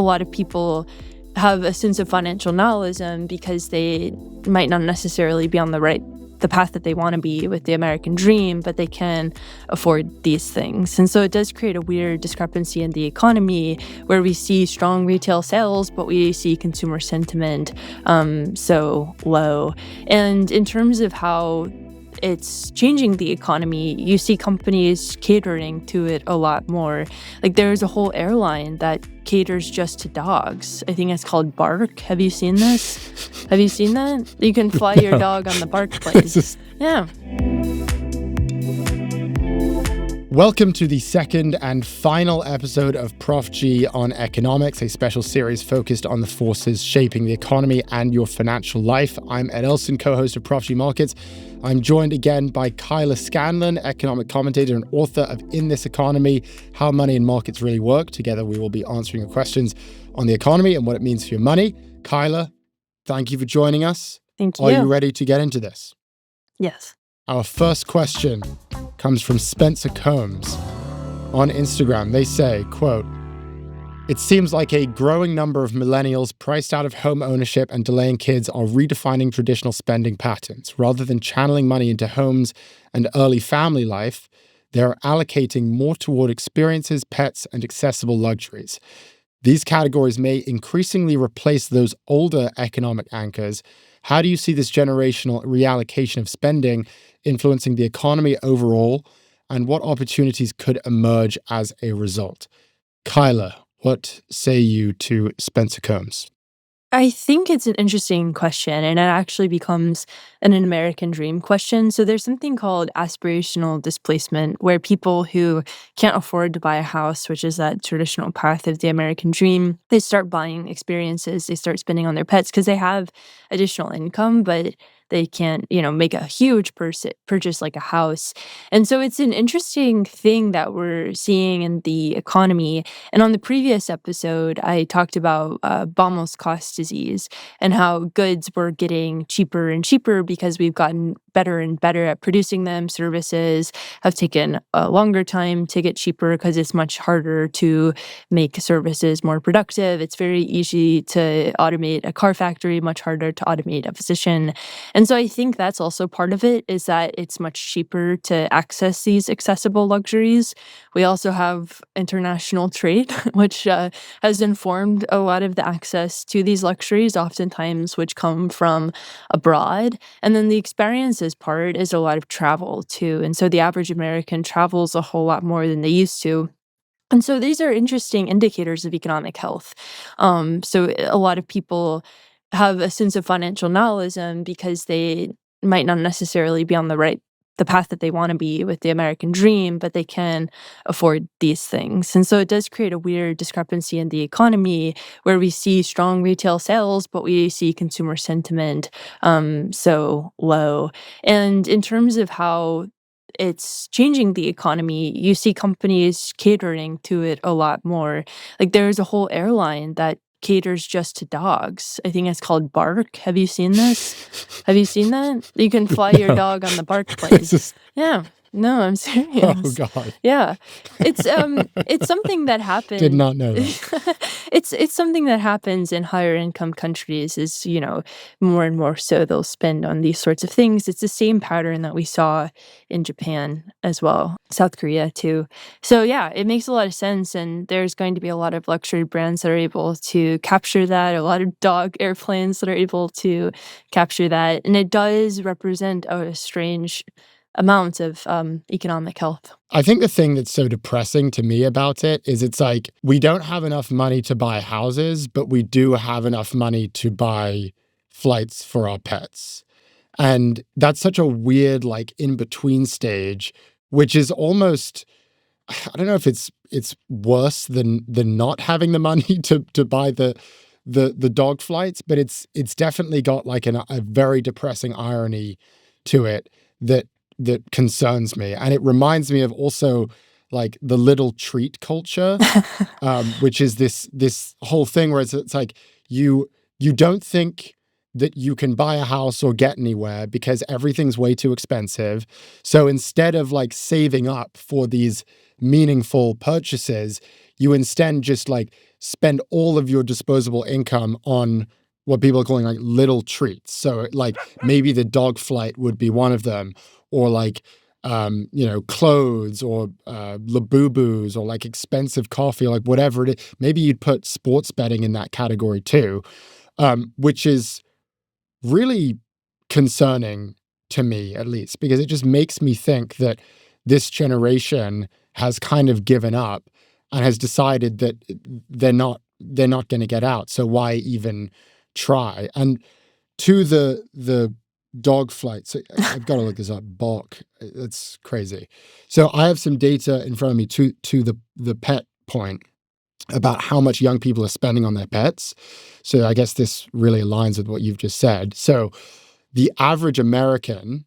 lot of people have a sense of financial nihilism because they might not necessarily be on the path that they want to be with the American dream, but they can afford these things. And so it does create a weird discrepancy in the economy where we see strong retail sales, but we see consumer sentiment so low. And in terms of how it's changing the economy, you see companies catering to it a lot more. Like there's a whole airline that caters just to dogs. I think it's called Bark. Have you seen this? Have you seen that? You can fly your dog on the Bark plane. Yeah. Welcome to the second and final episode of Prof G on economics, a special series focused on the forces shaping the economy and your financial life. I'm Ed Elson, co-host of Prof G Markets. I'm joined again by Kyla Scanlon, economic commentator and author of In This Economy, How Money and Markets Really Work. Together, we will be answering your questions on the economy and what it means for your money. Kyla, thank you for joining us. Thank you. Are you ready to get into this? Yes. Our first question comes from Spencer Combs on Instagram. They say, quote, "It seems like a growing number of millennials priced out of home ownership and delaying kids are redefining traditional spending patterns. Rather than channeling money into homes and early family life, they're allocating more toward experiences, pets, and accessible luxuries. These categories may increasingly replace those older economic anchors. How do you see this generational reallocation of spending influencing the economy overall, and what opportunities could emerge as a result?" Kyla, what say you to Spencer Combs? I think it's an interesting question, and it actually becomes an American dream question. So there's something called aspirational displacement, where people who can't afford to buy a house, which is that traditional path of the American dream, they start buying experiences, they start spending on their pets because they have additional income, but they can't, make a huge purchase like a house. And so it's an interesting thing that we're seeing in the economy. And on the previous episode, I talked about Baumol's cost disease and how goods were getting cheaper and cheaper because we've gotten better and better at producing them. Services have taken a longer time to get cheaper because it's much harder to make services more productive. It's very easy to automate a car factory, much harder to automate a physician. And so I think that's also part of it, is that it's much cheaper to access these accessible luxuries. We also have international trade, which has informed a lot of the access to these luxuries, oftentimes which come from abroad. And then the experiences part is a lot of travel too. And so the average American travels a whole lot more than they used to. And so these are interesting indicators of economic health. So a lot of people have a sense of financial nihilism because they might not necessarily be on the path that they want to be with the American dream, but they can afford these things. And so it does create a weird discrepancy in the economy where we see strong retail sales, but we see consumer sentiment so low. And in terms of how it's changing the economy, you see companies catering to it a lot more. Like there's a whole airline that caters just to dogs. I think it's called Bark. Have you seen this? Have you seen that? You can fly your dog on the Bark plane. Yeah. No, I'm serious. Oh, God. Yeah. It's something that happens. Did not know that. It's something that happens in higher income countries is, more and more so they'll spend on these sorts of things. It's the same pattern that we saw in Japan as well, South Korea too. So yeah, it makes a lot of sense. And there's going to be a lot of luxury brands that are able to capture that, a lot of dog airplanes that are able to capture that. And it does represent a strange amount of economic health. I think the thing that's so depressing to me about it is it's like we don't have enough money to buy houses, but we do have enough money to buy flights for our pets. And that's such a weird, in-between stage, which is almost, I don't know if it's worse than not having the money to buy the dog flights, but it's definitely got a very depressing irony to it that concerns me. And it reminds me of also the little treat culture, which is this whole thing where it's like you don't think that you can buy a house or get anywhere because everything's way too expensive. So instead of saving up for these meaningful purchases, you instead just spend all of your disposable income on what people are calling like little treats. So like maybe the dog flight would be one of them, or like clothes or Labubus or like expensive coffee, or like whatever it is. Maybe you'd put sports betting in that category too, which is really concerning to me, at least, because it just makes me think that this generation has kind of given up and has decided that they're not going to get out. So why even try? And to the dog flights, I've got to look this up. Balk, it's crazy. So I have some data in front of me to the pet point about how much young people are spending on their pets. So I guess this really aligns with what you've just said. So the average American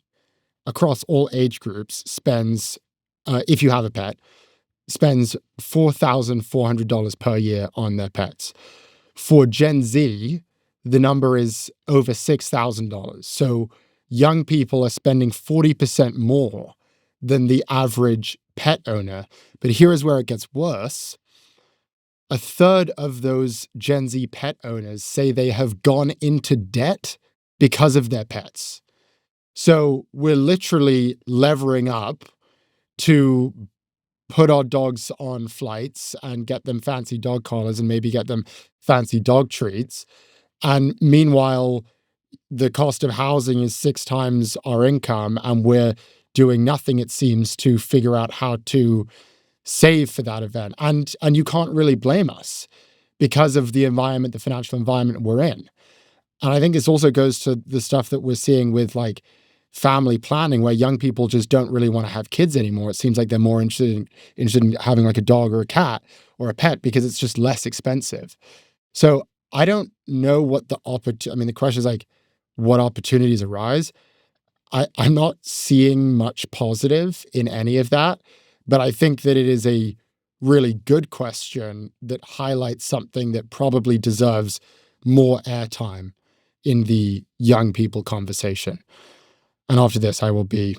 across all age groups spends, if you have a pet, spends $4,400 per year on their pets. For Gen Z, the number is over $6,000. So young people are spending 40% more than the average pet owner. But here is where it gets worse. A third of those Gen Z pet owners say they have gone into debt because of their pets. So we're literally levering up to put our dogs on flights and get them fancy dog collars and maybe get them fancy dog treats. And meanwhile, the cost of housing is 6 times our income, and we're doing nothing, it seems, to figure out how to save for that event. And you can't really blame us because of the environment, the financial environment we're in. And I think this also goes to the stuff that we're seeing with like family planning, where young people just don't really want to have kids anymore. It seems like they're more interested in having like a dog or a cat or a pet because it's just less expensive. So I don't know what the question is like, what opportunities arise? I'm not seeing much positive in any of that, but I think that it is a really good question that highlights something that probably deserves more airtime in the young people conversation. And after this, I will be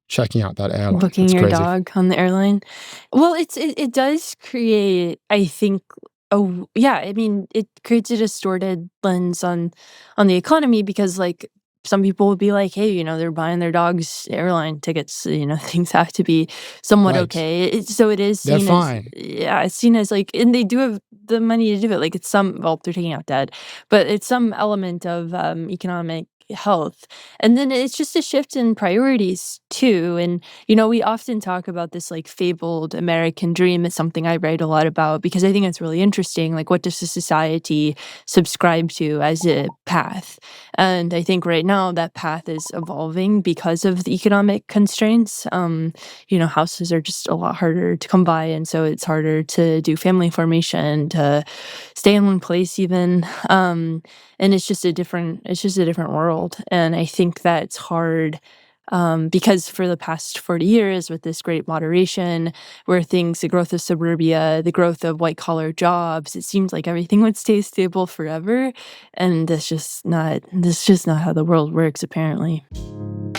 checking out that airline. Booking That's your crazy. dog on the airline. Well, it does create, I think, yeah, I mean, it creates a distorted lens on the economy because, like, some people would be like, "Hey, they're buying their dogs airline tickets, things have to be somewhat Right. okay." So it is They're seen as, fine. yeah, it's seen as, like, and they do have the money to do it, like, it's well, they're taking out debt, but it's some element of, economic health. And then it's just a shift in priorities too, and we often talk about this like fabled American dream. It's something I write a lot about because I think it's really interesting. Like, what does the society subscribe to as a path? And I think right now that path is evolving because of the economic constraints. Houses are just a lot harder to come by, and so it's harder to do family formation, to stay in one place even. And it's just a different world. And I think that it's hard because for the past 40 years, with this great moderation, the growth of suburbia, the growth of white collar jobs, it seems like everything would stay stable forever. And that's just not how the world works, apparently.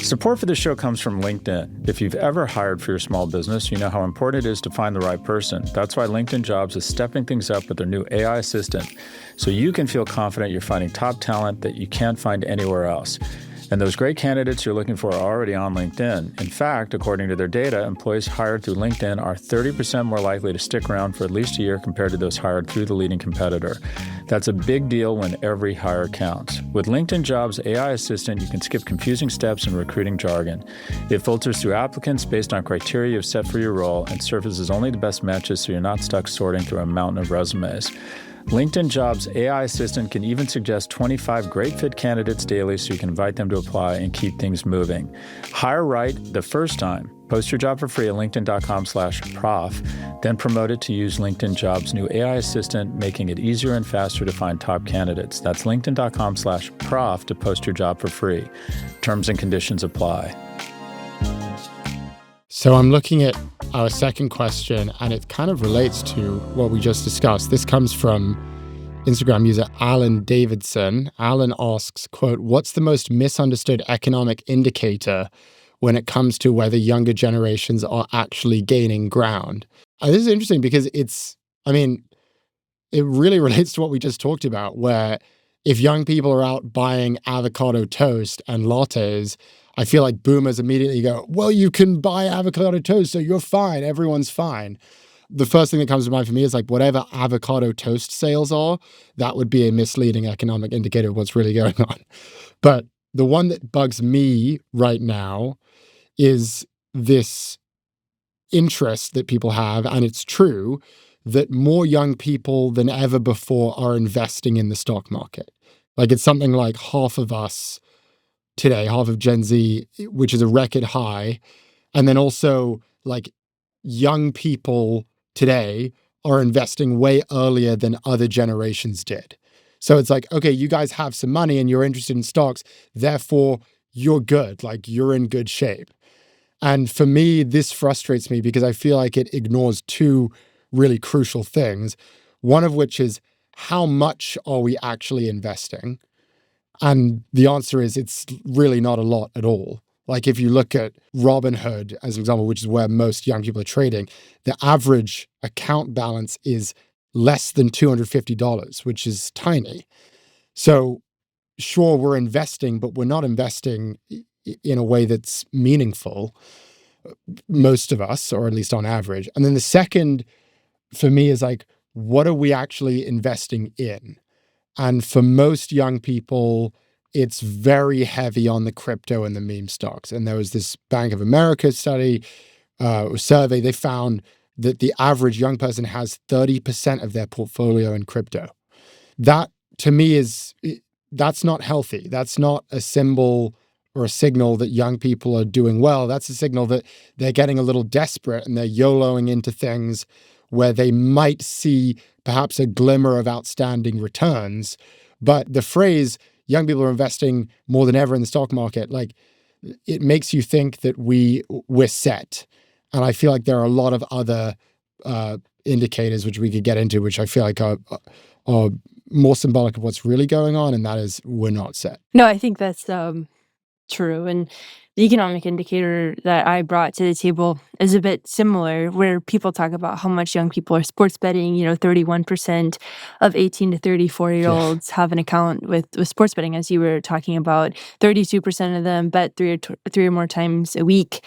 Support for this show comes from LinkedIn. If you've ever hired for your small business, you know how important it is to find the right person. That's why LinkedIn Jobs is stepping things up with their new AI assistant, so you can feel confident you're finding top talent that you can't find anywhere else. And those great candidates you're looking for are already on LinkedIn. In fact, according to their data, employees hired through LinkedIn are 30% more likely to stick around for at least a year compared to those hired through the leading competitor. That's a big deal when every hire counts. With LinkedIn Jobs AI Assistant, you can skip confusing steps in recruiting jargon. It filters through applicants based on criteria you've set for your role and surfaces only the best matches so you're not stuck sorting through a mountain of resumes. LinkedIn Jobs AI Assistant can even suggest 25 great fit candidates daily so you can invite them to apply and keep things moving. Hire right the first time. Post your job for free at linkedin.com/prof, then promote it to use LinkedIn Jobs' new AI assistant, making it easier and faster to find top candidates. That's linkedin.com/prof to post your job for free. Terms and conditions apply. So I'm looking at our second question, and it kind of relates to what we just discussed. This comes from Instagram user Alan Davidson. Alan asks, quote, "What's the most misunderstood economic indicator when it comes to whether younger generations are actually gaining ground?" This is interesting because it really relates to what we just talked about, where if young people are out buying avocado toast and lattes, I feel like boomers immediately go, well, you can buy avocado toast, so you're fine. Everyone's fine. The first thing that comes to mind for me is like whatever avocado toast sales are, that would be a misleading economic indicator of what's really going on. But the one that bugs me right now is this interest that people have, and it's true, that more young people than ever before are investing in the stock market. Like it's something like half of us today, half of Gen Z, which is a record high. And then also like young people today are investing way earlier than other generations did. So it's like, okay, you guys have some money and you're interested in stocks, therefore you're good, like you're in good shape. And for me, this frustrates me because I feel like it ignores two really crucial things. One of which is how much are we actually investing? And the answer is it's really not a lot at all. Like if you look at Robinhood as an example, which is where most young people are trading, the average account balance is less than $250, which is tiny. So sure, we're investing, but we're not investing in a way that's meaningful, most of us, or at least on average. And then the second for me is like, what are we actually investing in? And for most young people, it's very heavy on the crypto and the meme stocks. And there was this Bank of America study, survey, they found that the average young person has 30% of their portfolio in crypto. That to me that's not healthy. That's not a symbol or a signal that young people are doing well. That's a signal that they're getting a little desperate and they're YOLOing into things where they might see perhaps a glimmer of outstanding returns. But the phrase, young people are investing more than ever in the stock market, like it makes you think that we're set. And I feel like there are a lot of other indicators which we could get into, which I feel like are more symbolic of what's really going on, and that is we're not set. No, I think that's true. And the economic indicator that I brought to the table is a bit similar, where people talk about how much young people are sports betting. 31% of 18 to 34-year-olds have an account with sports betting, as you were talking about. 32% of them bet three or more times a week.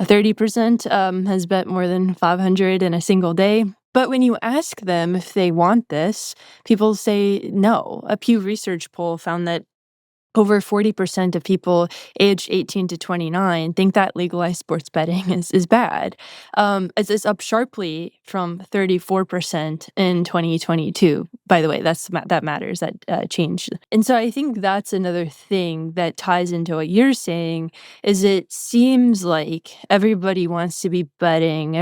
30% has bet more than 500 in a single day. But when you ask them if they want this, people say no. A Pew Research poll found that over 40% of people aged 18 to 29 think that legalized sports betting is bad. It's up sharply from 34% in 2022. By the way, that matters. That changed. And so I think that's another thing that ties into what you're saying, is it seems like everybody wants to be betting.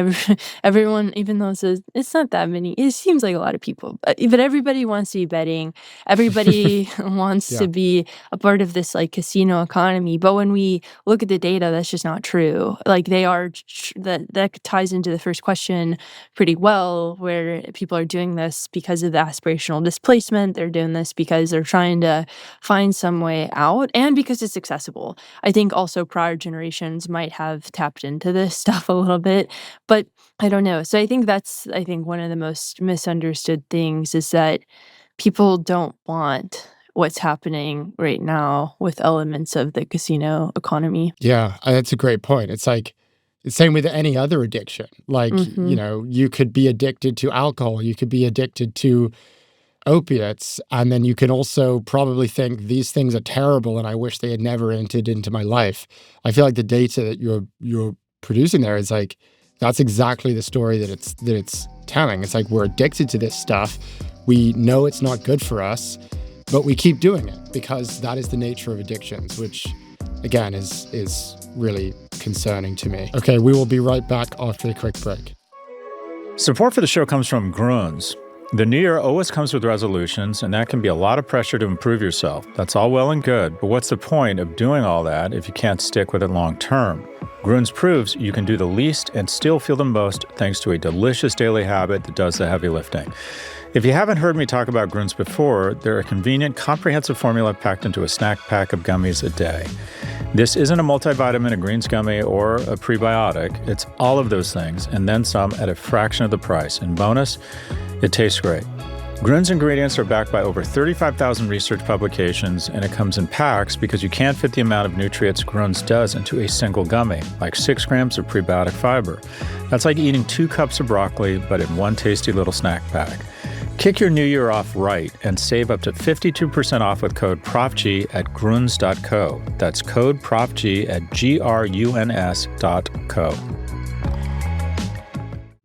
Everyone, even though it says it's not that many, it seems like a lot of people. But everybody wants to be betting. Everybody wants Yeah. to be a part of this like casino economy. But when we look at the data, that's just not true. Like they are that ties into the first question pretty well, where people are doing this because of the aspirational displacement. They're doing this because they're trying to find some way out, and because it's accessible. I think also prior generations might have tapped into this stuff a little bit, but I don't know. So I think that's one of the most misunderstood things is that people don't want what's happening right now with elements of the casino economy. Yeah, that's a great point. It's like the same with any other addiction. Like, Mhm. you could be addicted to alcohol, you could be addicted to opiates, and then you can also probably think these things are terrible and I wish they had never entered into my life. I feel like the data that you're producing there is like that's exactly the story that it's telling. It's like we're addicted to this stuff. We know it's not good for us, but we keep doing it because that is the nature of addictions, which again is really concerning to me. Okay, we will be right back after a quick break. Support for the show comes from Grunes. The new year always comes with resolutions, and that can be a lot of pressure to improve yourself. That's all well and good, but what's the point of doing all that if you can't stick with it long term? Grunes proves you can do the least and still feel the most thanks to a delicious daily habit that does the heavy lifting. If you haven't heard me talk about Grunes before, they're a convenient, comprehensive formula packed into a snack pack of gummies a day. This isn't a multivitamin, a greens gummy, or a prebiotic. It's all of those things, and then some at a fraction of the price. And bonus, it tastes great. Grün's ingredients are backed by over 35,000 research publications, and it comes in packs because you can't fit the amount of nutrients Grün's does into a single gummy, like 6 grams of prebiotic fiber. That's like eating 2 cups of broccoli, but in one tasty little snack pack. Kick your new year off right and save up to 52% off with code Prof G at gruns.co. That's code Prof G at gruns.co.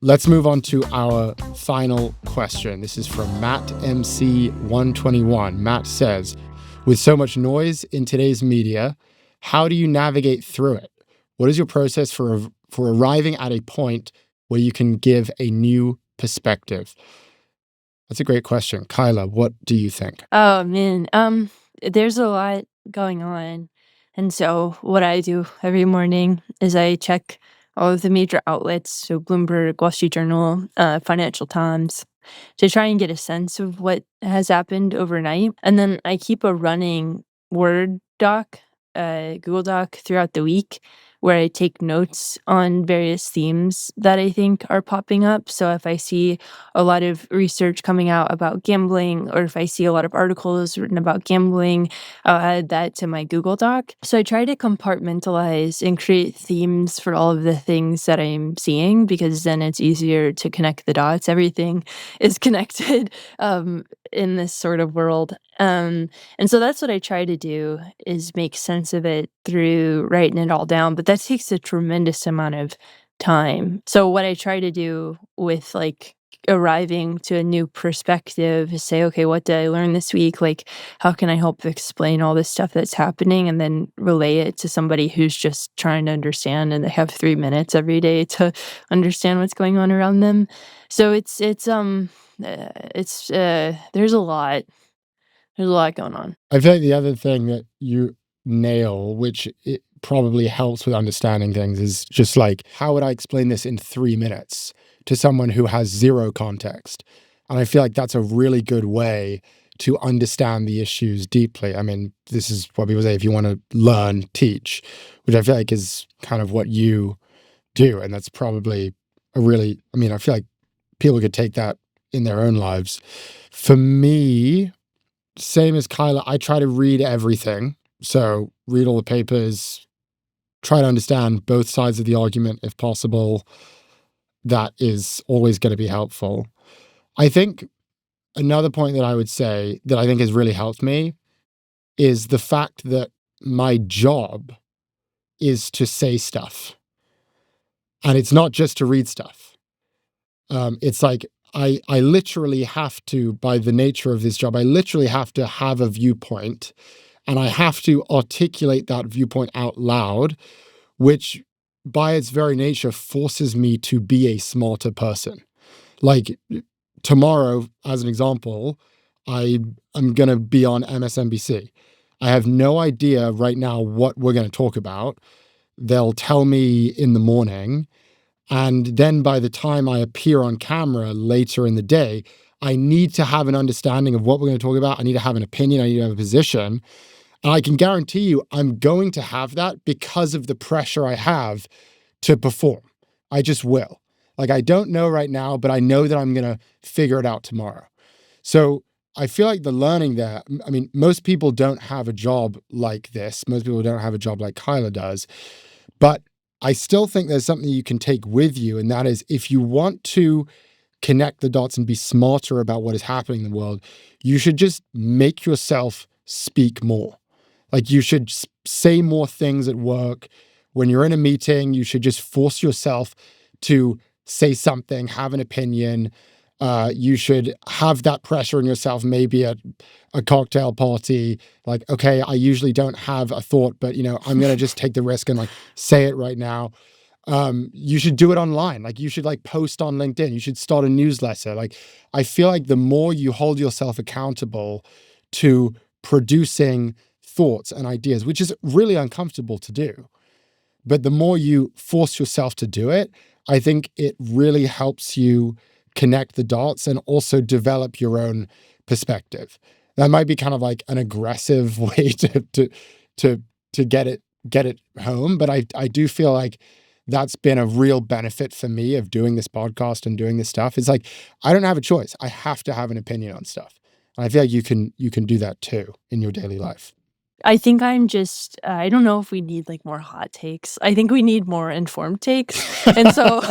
Let's move on to our final question. This is from Matt MC121. Matt says, with so much noise in today's media, how do you navigate through it? What is your process for arriving at a point where you can give a new perspective? That's a great question. Kyla, what do you think? Oh man, there's a lot going on. And so what I do every morning is I check all of the major outlets, so Bloomberg, Wall Street Journal, Financial Times, to try and get a sense of what has happened overnight. And then I keep a running Word doc, Google Doc throughout the week where I take notes on various themes that I think are popping up. So if I see a lot of research coming out about gambling, or if I see a lot of articles written about gambling, I'll add that to my Google Doc. So I try to compartmentalize and create themes for all of the things that I'm seeing, because then it's easier to connect the dots. Everything is connected in this sort of world. And so that's what I try to do, is make sense of it through writing it all down. But that takes a tremendous amount of time. So what I try to do with like arriving to a new perspective is say, okay, what did I learn this week? Like, how can I help explain all this stuff that's happening, and then relay it to somebody who's just trying to understand and they have 3 minutes every day to understand what's going on around them. So there's a lot. There's a lot going on. I feel like the other thing that you nail, which it probably helps with understanding things, is just like, how would I explain this in 3 minutes to someone who has zero context? And I feel like that's a really good way to understand the issues deeply. I mean, this is what people say, if you want to learn, teach, which I feel like is kind of what you do. And that's probably I feel like people could take that in their own lives. For me, same as Kyla, I try to read everything. So read all the papers, try to understand both sides of the argument if possible. That is always going to be helpful. I think another point that I would say that I think has really helped me is the fact that my job is to say stuff. And it's not just to read stuff. It's like I literally have to, by the nature of this job, I literally have to have a viewpoint, and I have to articulate that viewpoint out loud, which by its very nature forces me to be a smarter person. Like tomorrow, as an example, I'm going to be on MSNBC. I have no idea right now what we're going to talk about. They'll tell me in the morning. And then by the time I appear on camera later in the day, I need to have an understanding of what we're going to talk about. I need to have an opinion. I need to have a position. And I can guarantee you I'm going to have that because of the pressure I have to perform. I just will. Like, I don't know right now, but I know that I'm going to figure it out tomorrow. So I feel like the learning there, I mean, most people don't have a job like this. Most people don't have a job like Kyla does. But I still think there's something you can take with you, and that is, if you want to connect the dots and be smarter about what is happening in the world, you should just make yourself speak more. Like, you should say more things at work. When you're in a meeting, you should just force yourself to say something, have an opinion. You should have that pressure on yourself, maybe at a cocktail party. Like, okay, I usually don't have a thought, but I'm going to just take the risk and like say it right now. You should do it online. Like, you should like post on LinkedIn. You should start a newsletter. Like, I feel like the more you hold yourself accountable to producing thoughts and ideas, which is really uncomfortable to do, but the more you force yourself to do it, I think it really helps you connect the dots and also develop your own perspective. That might be kind of like an aggressive way to get it home, but I do feel like that's been a real benefit for me of doing this podcast and doing this stuff. It's like, I don't have a choice. I have to have an opinion on stuff. And I feel like you can do that too in your daily life. I think I'm just, I don't know if we need like more hot takes. I think we need more informed takes. And so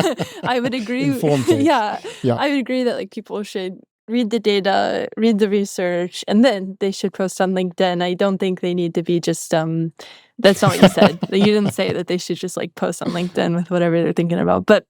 I would agree. Informed takes. Yeah, Yeah. I would agree that like people should read the data, read the research, and then they should post on LinkedIn. I don't think they need to be just, that's not what you said. You didn't say that they should just like post on LinkedIn with whatever they're thinking about. But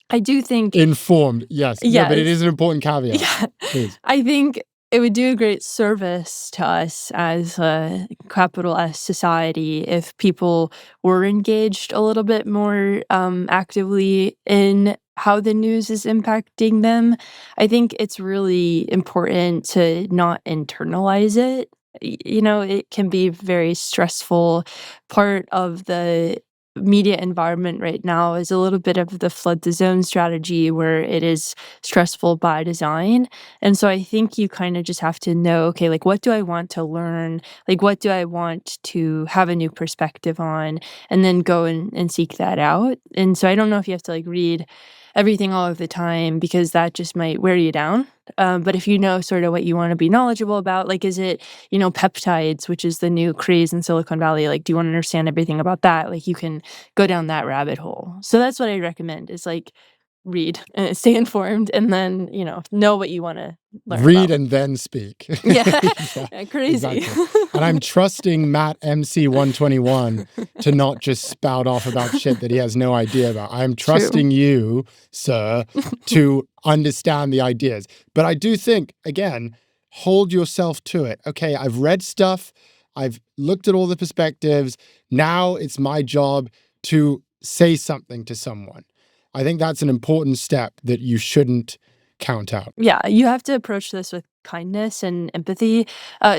I do think Informed, yes. Yeah, No, but it is an important caveat. yeah, Please. I think it would do a great service to us as a capital S society if people were engaged a little bit more actively in how the news is impacting them. I think it's really important to not internalize it. You know, it can be very stressful. Part of the media environment right now is a little bit of the flood the zone strategy where it is stressful by design. And so I think you kind of just have to know, okay, like what do I want to learn? Like what do I want to have a new perspective on? And then go and seek that out. And so I don't know if you have to like read everything all of the time because that just might wear you down. But if you know sort of what you want to be knowledgeable about, like is it, peptides, which is the new craze in Silicon Valley, like do you want to understand everything about that? Like you can go down that rabbit hole. So that's what I recommend is like read, stay informed, and then, know what you want to learn Read about. and then speak. Yeah, Yeah, crazy. exactly. And I'm trusting Matt MC121 to not just spout off about shit that he has no idea about. I'm trusting you, sir, to understand the ideas. But I do think, again, hold yourself to it. Okay, I've read stuff. I've looked at all the perspectives. Now it's my job to say something to someone. I think that's an important step that you shouldn't count out. Yeah, you have to approach this with kindness and empathy.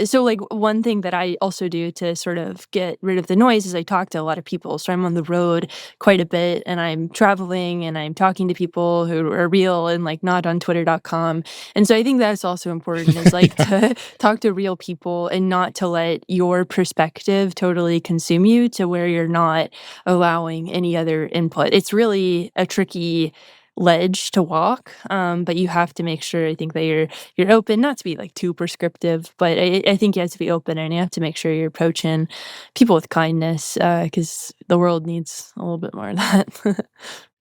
So, like, one thing that I also do to sort of get rid of the noise is I talk to a lot of people. So I'm on the road quite a bit and I'm traveling and I'm talking to people who are real and like not on twitter.com. And so I think that's also important is like to talk to real people and not to let your perspective totally consume you to where you're not allowing any other input. It's really a tricky ledge to walk, but you have to make sure I think that you're open, not to be like too prescriptive, but I think you have to be open and you have to make sure you're approaching people with kindness because the world needs a little bit more of that.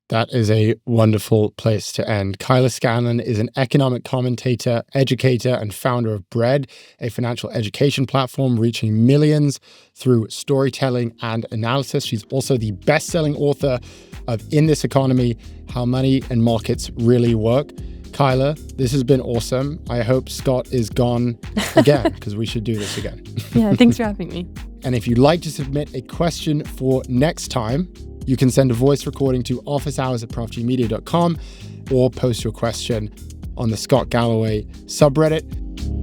That is a wonderful place to end. Kyla Scanlon is an economic commentator, educator, and founder of Bread, a financial education platform reaching millions through storytelling and analysis. She's also the best-selling author of In This Economy, How Money and Markets Really Work. Kyla, this has been awesome. I hope Scott is gone again because we should do this again. Yeah, thanks for having me. And if you'd like to submit a question for next time, you can send a voice recording to officehours@profgmedia.com or post your question on the Scott Galloway subreddit.